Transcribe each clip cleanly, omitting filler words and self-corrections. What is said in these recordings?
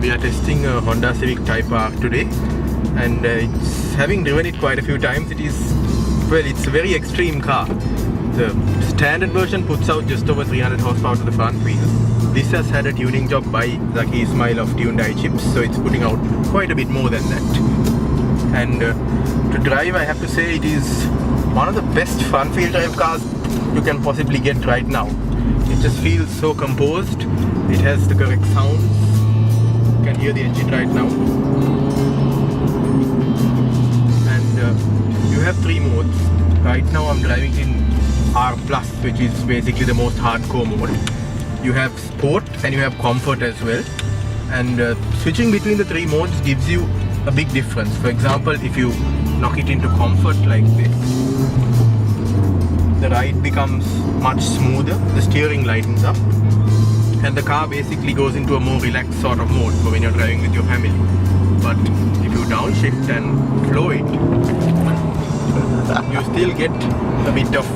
we are testing a Honda Civic Type R today, and it's having driven it quite a few times. It's a very extreme car. The standard version puts out just over 300 horsepower to the front wheel. This has had a tuning job by Zaki Ismail of Tuned Eye Chips, so it's putting out quite a bit more than that. And to drive, I have to say it is one of the best front wheel drive cars you can possibly get right now. It just feels so composed. It has the correct sounds. You can hear the engine right now. And you have 3 modes. Right now I'm driving in R+, which is basically the most hardcore mode. You have Sport and you have Comfort as well. And switching between the 3 modes gives you a big difference. For example, if you knock it into Comfort like this, the ride becomes much smoother, the steering lightens up, and the car basically goes into a more relaxed sort of mode for when you're driving with your family. But if you downshift and slow it, you still get a bit of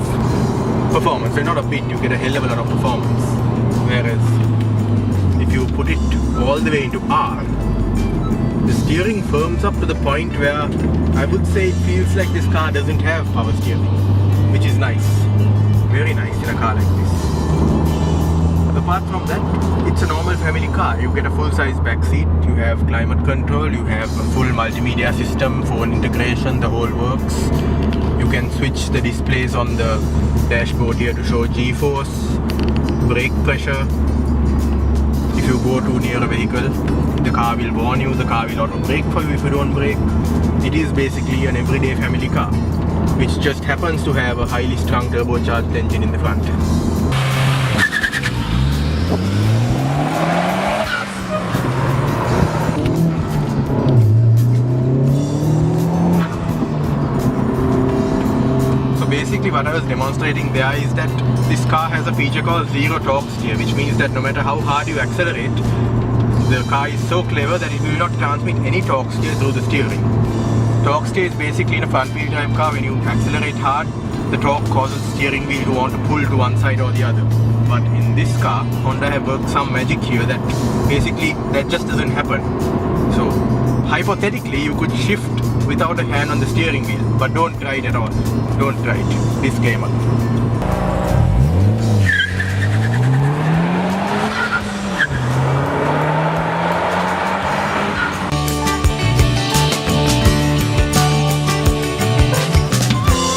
performance. Well, not a bit, you get a hell of a lot of performance. Whereas if you put it all the way into R, the steering firms up to the point where I would say it feels like this car doesn't have power steering, which is nice, very nice in a car like this. Apart from that, it's a normal family car. You get a full-size back seat, you have climate control, you have a full multimedia system, phone integration, the whole works. You can switch the displays on the dashboard here to show G-force, brake pressure. If you go too near a vehicle, the car will warn you, the car will auto brake for you if you don't brake. It is basically an everyday family car, which just happens to have a highly strung turbocharged engine in the front. So basically what I was demonstrating there is that this car has a feature called zero torque steer, which means that no matter how hard you accelerate, the car is so clever that it will not transmit any torque steer through the steering. Torque steer is basically in a front wheel drive car, when you accelerate hard, the torque causes the steering wheel to want to pull to one side or the other. But in this car, Honda have worked some magic here that basically that just doesn't happen. So hypothetically you could shift without a hand on the steering wheel, but don't try it at all. Don't try it. Disclaimer.